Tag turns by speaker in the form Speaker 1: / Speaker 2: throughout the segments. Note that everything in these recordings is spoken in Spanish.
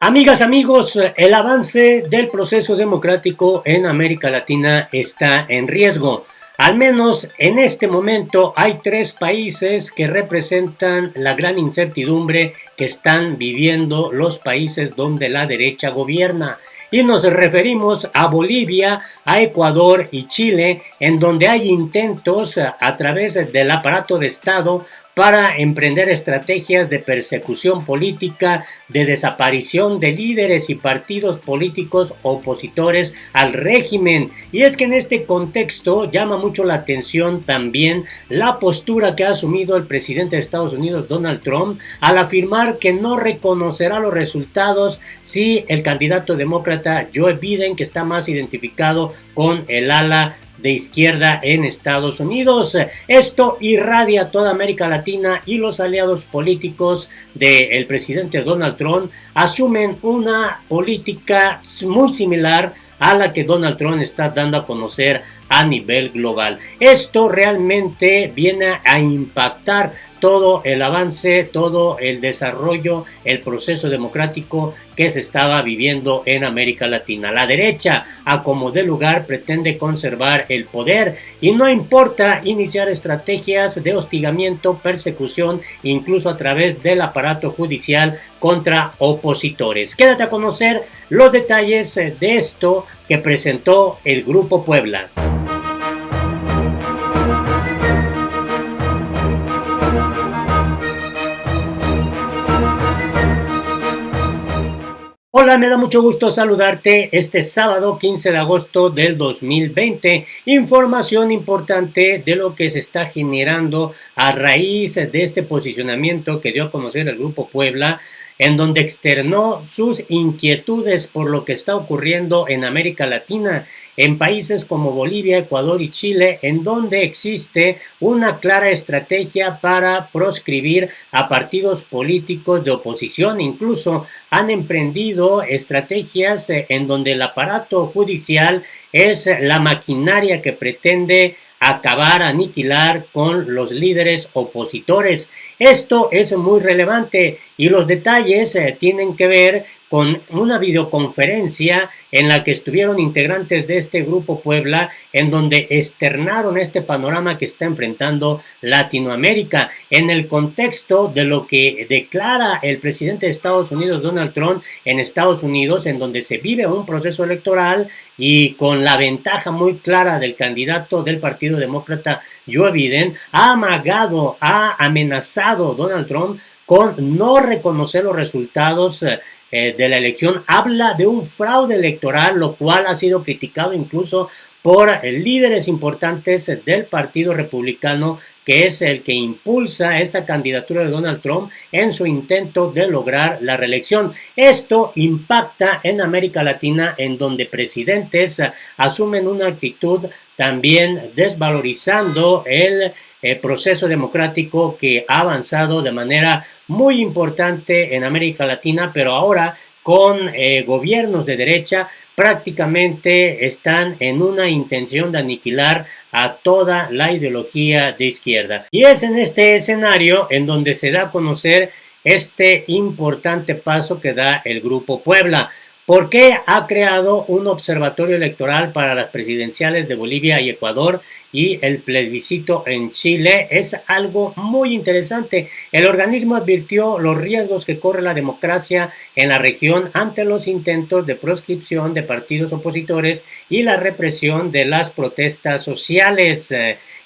Speaker 1: Amigas, amigos, el avance del proceso democrático en América Latina está en riesgo. Al menos en este momento hay tres países que representan la gran incertidumbre que están viviendo los países donde la derecha gobierna. Y nos referimos a Bolivia, a Ecuador y Chile, en donde hay intentos a través del aparato de Estado para emprender estrategias de persecución política, de desaparición de líderes y partidos políticos opositores al régimen. Y es que en este contexto llama mucho la atención también la postura que ha asumido el presidente de Estados Unidos, Donald Trump, al afirmar que no reconocerá los resultados si el candidato demócrata Joe Biden, que está más identificado con el ala de izquierda en Estados Unidos. Esto irradia toda América Latina y los aliados políticos del presidente Donald Trump asumen una política muy similar a la que Donald Trump está dando a conocer a nivel global. Esto realmente viene a impactar todo el avance, todo el desarrollo, el proceso democrático que se estaba viviendo en América Latina. La derecha, a como de lugar, pretende conservar el poder y no importa iniciar estrategias de hostigamiento, persecución, incluso a través del aparato judicial contra opositores. Quédate a conocer los detalles de esto que presentó el Grupo Puebla. Hola, me da mucho gusto saludarte este sábado 15 de agosto del 2020. Información importante de lo que se está generando a raíz de este posicionamiento que dio a conocer el Grupo Puebla, en donde externó sus inquietudes por lo que está ocurriendo en América Latina, en países como Bolivia, Ecuador y Chile, en donde existe una clara estrategia para proscribir a partidos políticos de oposición. Incluso han emprendido estrategias en donde el aparato judicial es la maquinaria que pretende acabar, aniquilar con los líderes opositores. Esto es muy relevante y los detalles tienen que ver con una videoconferencia en la que estuvieron integrantes de este Grupo Puebla, en donde externaron este panorama que está enfrentando Latinoamérica, en el contexto de lo que declara el presidente de Estados Unidos, Donald Trump, en Estados Unidos, en donde se vive un proceso electoral y con la ventaja muy clara del candidato del Partido Demócrata, Joe Biden, ha amagado, ha amenazado Donald Trump con no reconocer los resultados de la elección. Habla de un fraude electoral, lo cual ha sido criticado incluso por líderes importantes del Partido Republicano, que es el que impulsa esta candidatura de Donald Trump en su intento de lograr la reelección. Esto impacta en América Latina, en donde presidentes asumen una actitud también desvalorizando el proceso democrático que ha avanzado de manera muy importante en América Latina, pero ahora con gobiernos de derecha prácticamente están en una intención de aniquilar a toda la ideología de izquierda. Y es en este escenario en donde se da a conocer este importante paso que da el Grupo Puebla. ¿Por qué ha creado un observatorio electoral para las presidenciales de Bolivia y Ecuador y el plebiscito en Chile? Es algo muy interesante. El organismo advirtió los riesgos que corre la democracia en la región ante los intentos de proscripción de partidos opositores y la represión de las protestas sociales.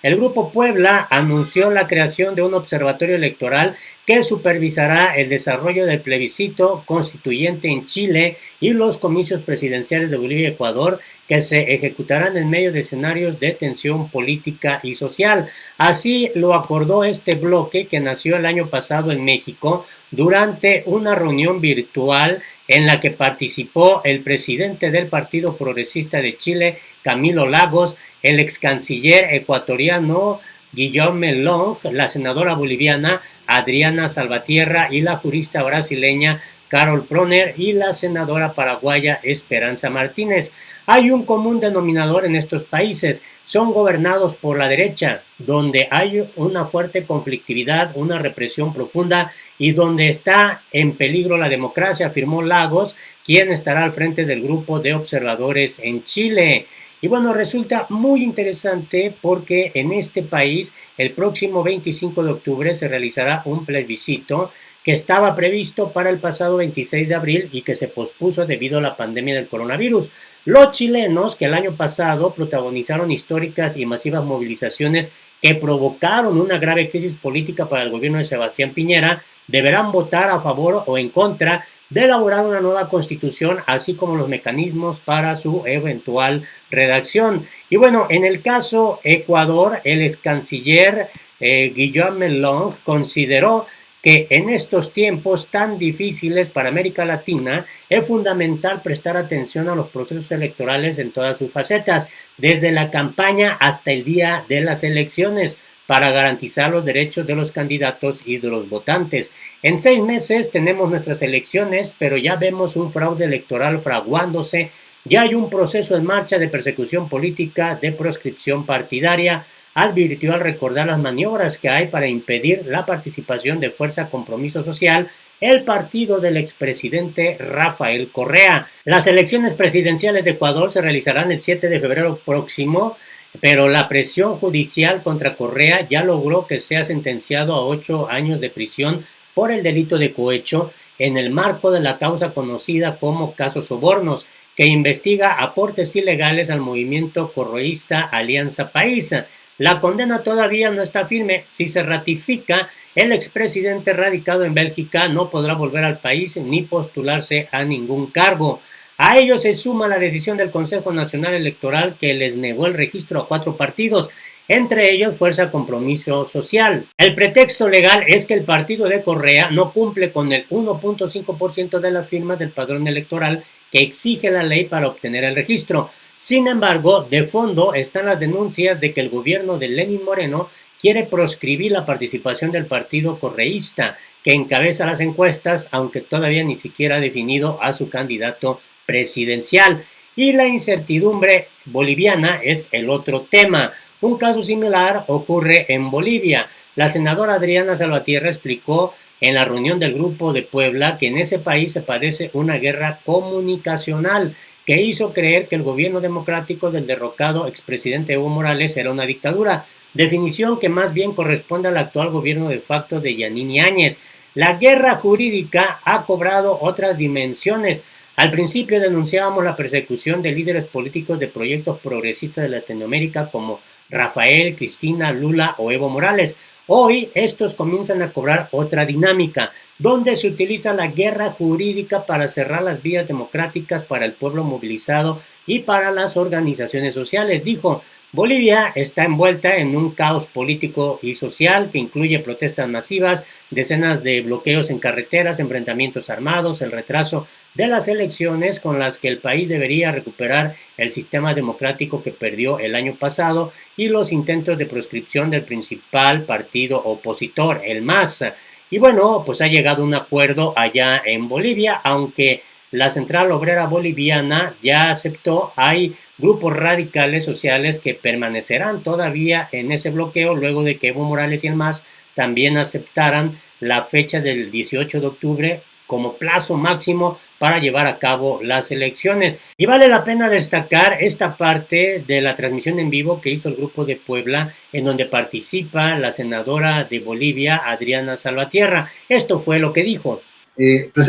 Speaker 1: El Grupo Puebla anunció la creación de un observatorio electoral que supervisará el desarrollo del plebiscito constituyente en Chile y los comicios presidenciales de Bolivia y Ecuador, que se ejecutarán en medio de escenarios de tensión política y social. Así lo acordó este bloque, que nació el año pasado en México durante una reunión virtual en la que participó el presidente del Partido Progresista de Chile, Camilo Lagos, el ex canciller ecuatoriano Guillaume Long, la senadora boliviana Adriana Salvatierra y la jurista brasileña Carol Proner y la senadora paraguaya Esperanza Martínez. Hay un común denominador en estos países: son gobernados por la derecha, donde hay una fuerte conflictividad, una represión profunda y donde está en peligro la democracia, afirmó Lagos, quien estará al frente del grupo de observadores en Chile. Y bueno, resulta muy interesante porque en este país el próximo 25 de octubre se realizará un plebiscito que estaba previsto para el pasado 26 de abril y que se pospuso debido a la pandemia del coronavirus. Los chilenos, que el año pasado protagonizaron históricas y masivas movilizaciones que provocaron una grave crisis política para el gobierno de Sebastián Piñera, deberán votar a favor o en contra de elaborar una nueva constitución, así como los mecanismos para su eventual redacción. Y bueno, en el caso Ecuador, el ex canciller Guillaume Long consideró que en estos tiempos tan difíciles para América Latina es fundamental prestar atención a los procesos electorales en todas sus facetas, desde la campaña hasta el día de las elecciones, para garantizar los derechos de los candidatos y de los votantes. En 6 meses tenemos nuestras elecciones, pero ya vemos un fraude electoral fraguándose, ya hay un proceso en marcha de persecución política, de proscripción partidaria, advirtió al recordar las maniobras que hay para impedir la participación de Fuerza Compromiso Social, el partido del expresidente Rafael Correa. Las elecciones presidenciales de Ecuador se realizarán el 7 de febrero próximo, pero la presión judicial contra Correa ya logró que sea sentenciado a 8 años de prisión por el delito de cohecho en el marco de la causa conocida como Caso Sobornos, que investiga aportes ilegales al movimiento correísta Alianza País. La condena todavía no está firme. Si se ratifica, el expresidente radicado en Bélgica no podrá volver al país ni postularse a ningún cargo. A ello se suma la decisión del Consejo Nacional Electoral que les negó el registro a 4 partidos, entre ellos Fuerza Compromiso Social. El pretexto legal es que el partido de Correa no cumple con el 1.5% de las firmas del padrón electoral que exige la ley para obtener el registro. Sin embargo, de fondo están las denuncias de que el gobierno de Lenín Moreno quiere proscribir la participación del partido correísta, que encabeza las encuestas, aunque todavía ni siquiera ha definido a su candidato presidencial. Y la incertidumbre boliviana es el otro tema. Un caso similar ocurre en Bolivia. La senadora Adriana Salvatierra explicó en la reunión del Grupo de Puebla que en ese país se padece una guerra comunicacional que hizo creer que el gobierno democrático del derrocado expresidente Evo Morales era una dictadura, definición que más bien corresponde al actual gobierno de facto de Yanine Áñez. La guerra jurídica ha cobrado otras dimensiones. Al principio denunciábamos la persecución de líderes políticos de proyectos progresistas de Latinoamérica como Rafael, Cristina, Lula o Evo Morales. Hoy estos comienzan a cobrar otra dinámica, donde se utiliza la guerra jurídica para cerrar las vías democráticas para el pueblo movilizado y para las organizaciones sociales. Dijo, Bolivia está envuelta en un caos político y social que incluye protestas masivas, decenas de bloqueos en carreteras, enfrentamientos armados, el retraso de las elecciones con las que el país debería recuperar el sistema democrático que perdió el año pasado y los intentos de proscripción del principal partido opositor, el MAS. Y bueno, pues ha llegado un acuerdo allá en Bolivia, aunque la Central Obrera Boliviana ya aceptó, hay grupos radicales sociales que permanecerán todavía en ese bloqueo luego de que Evo Morales y el MAS también aceptaran la fecha del 18 de octubre como plazo máximo para llevar a cabo las elecciones. Y vale la pena destacar esta parte de la transmisión en vivo que hizo el Grupo de Puebla, en donde participa la senadora de Bolivia, Adriana Salvatierra. Esto fue lo que dijo.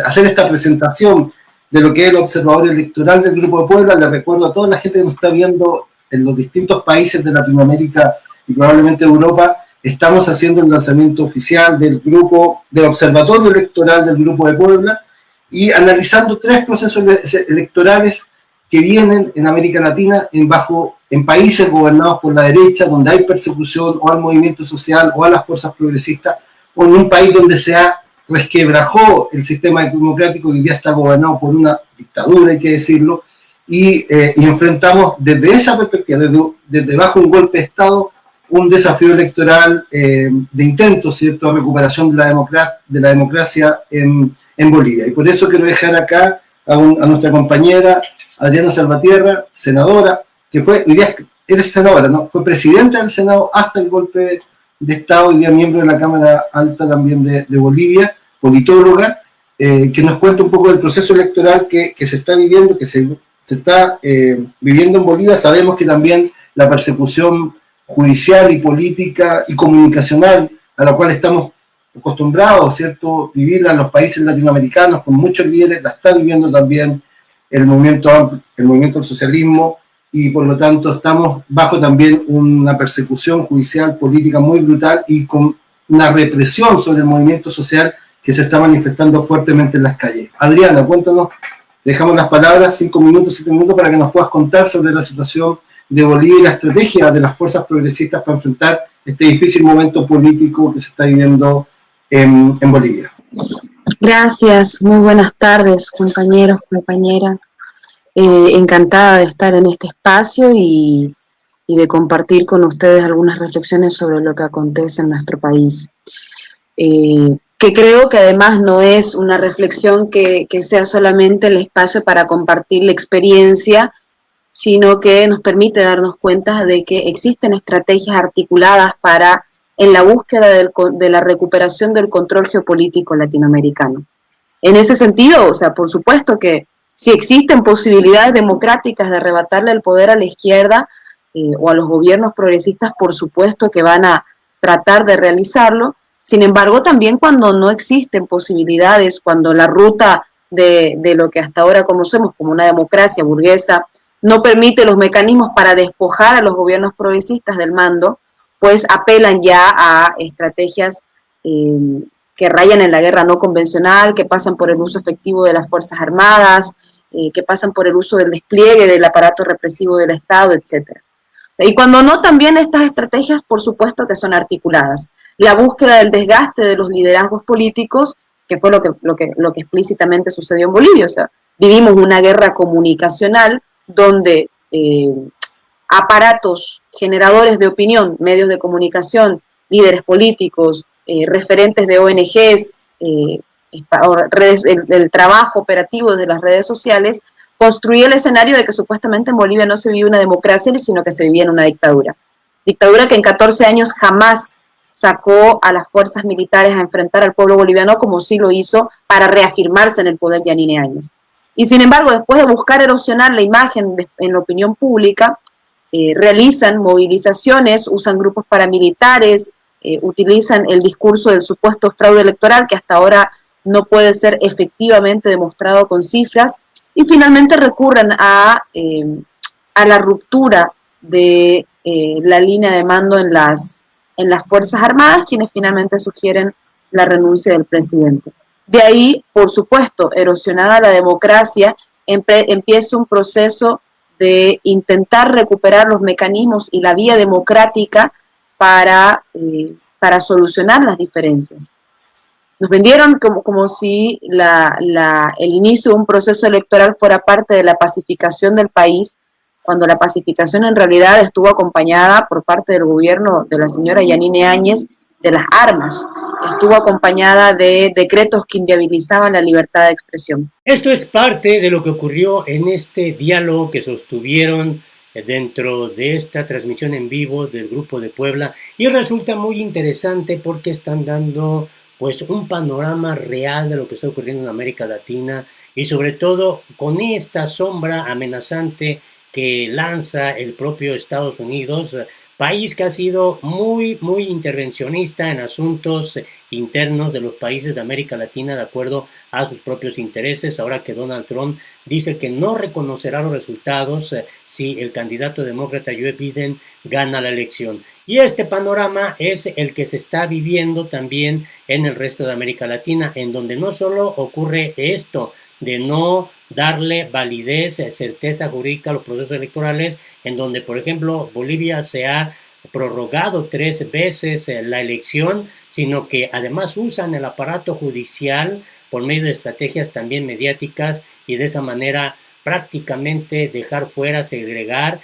Speaker 2: Hacer esta presentación de lo que es el observador electoral del Grupo de Puebla. Le recuerdo a toda la gente que nos está viendo en los distintos países de Latinoamérica y probablemente Europa, estamos haciendo el lanzamiento oficial del grupo, del observatorio electoral del Grupo de Puebla, y analizando 3 procesos electorales que vienen en América Latina en países gobernados por la derecha, donde hay persecución o al movimiento social o a las fuerzas progresistas, o en un país donde se ha resquebrajó el sistema democrático que ya está gobernado por una dictadura, hay que decirlo, y enfrentamos desde esa perspectiva, desde bajo un golpe de Estado, un desafío electoral de intento, ¿cierto?, a recuperación de la democracia en Bolivia. Y por eso quiero dejar acá a nuestra compañera Adriana Salvatierra, senadora, que fue, hoy día eres senadora, ¿no? Fue presidenta del Senado hasta el golpe de Estado, hoy día miembro de la Cámara Alta también de Bolivia, politóloga, que nos cuente un poco del proceso electoral que se está viviendo, que se está viviendo en Bolivia. Sabemos que también la persecución judicial y política y comunicacional a la cual estamos acostumbrados, ¿cierto?, vivirla en los países latinoamericanos con muchos líderes, la está viviendo también el movimiento del socialismo, y por lo tanto estamos bajo también una persecución judicial, política muy brutal y con una represión sobre el movimiento social que se está manifestando fuertemente en las calles. Adriana, cuéntanos, dejamos las palabras, 5 minutos, 7 minutos, para que nos puedas contar sobre la situación de Bolivia y la estrategia de las fuerzas progresistas para enfrentar este difícil momento político que se está viviendo en Bolivia.
Speaker 3: Gracias, muy buenas tardes, compañeros, compañeras. Encantada de estar en este espacio y de compartir con ustedes algunas reflexiones sobre lo que acontece en nuestro país. Que creo que además no es una reflexión que sea solamente el espacio para compartir la experiencia, sino que nos permite darnos cuenta de que existen estrategias articuladas en la búsqueda de la recuperación del control geopolítico latinoamericano. En ese sentido, o sea, por supuesto que si existen posibilidades democráticas de arrebatarle el poder a la izquierda o a los gobiernos progresistas, por supuesto que van a tratar de realizarlo. Sin embargo, también cuando no existen posibilidades, cuando la ruta de lo que hasta ahora conocemos como una democracia burguesa no permite los mecanismos para despojar a los gobiernos progresistas del mando, pues apelan ya a estrategias que rayan en la guerra no convencional, que pasan por el uso efectivo de las Fuerzas Armadas, que pasan por el uso del despliegue del aparato represivo del Estado, etc. Y cuando no, también estas estrategias, por supuesto que son articuladas. La búsqueda del desgaste de los liderazgos políticos, que fue lo que explícitamente sucedió en Bolivia. O sea, vivimos una guerra comunicacional donde aparatos generadores de opinión, medios de comunicación, líderes políticos, referentes de ONGs, el trabajo operativo desde las redes sociales, construía el escenario de que supuestamente en Bolivia no se vivía una democracia, sino que se vivía en una dictadura. Dictadura que en 14 años jamás sacó a las fuerzas militares a enfrentar al pueblo boliviano como sí lo hizo para reafirmarse en el poder Yanine Áñez. Y sin embargo, después de buscar erosionar la imagen en la opinión pública, realizan movilizaciones, usan grupos paramilitares, utilizan el discurso del supuesto fraude electoral, que hasta ahora no puede ser efectivamente demostrado con cifras, y finalmente recurren a la ruptura de la línea de mando en las Fuerzas Armadas, quienes finalmente sugieren la renuncia del presidente. De ahí, por supuesto, erosionada la democracia, empieza un proceso de intentar recuperar los mecanismos y la vía democrática para solucionar las diferencias. Nos vendieron como si el inicio de un proceso electoral fuera parte de la pacificación del país, cuando la pacificación en realidad estuvo acompañada por parte del gobierno de la señora Yanine Áñez de las armas, estuvo acompañada de decretos que inviabilizaban la libertad de expresión.
Speaker 1: Esto es parte de lo que ocurrió en este diálogo que sostuvieron dentro de esta transmisión en vivo del Grupo de Puebla, y resulta muy interesante porque están dando pues un panorama real de lo que está ocurriendo en América Latina, y sobre todo con esta sombra amenazante que lanza el propio Estados Unidos, país que ha sido muy intervencionista en asuntos internos de los países de América Latina de acuerdo a sus propios intereses. Ahora que Donald Trump dice que no reconocerá los resultados si el candidato demócrata Joe Biden gana la elección. Y este panorama es el que se está viviendo también en el resto de América Latina, en donde no solo ocurre esto de no darle validez, certeza jurídica a los procesos electorales, en donde, por ejemplo, Bolivia se ha prorrogado 3 veces la elección, sino que además usan el aparato judicial por medio de estrategias también mediáticas, y de esa manera prácticamente dejar fuera, segregar,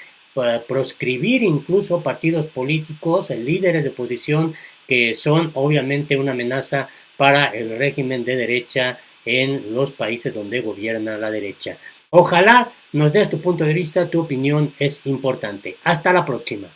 Speaker 1: proscribir incluso partidos políticos, líderes de oposición, que son obviamente una amenaza para el régimen de derecha en los países donde gobierna la derecha. Ojalá nos des tu punto de vista, tu opinión es importante. Hasta la próxima.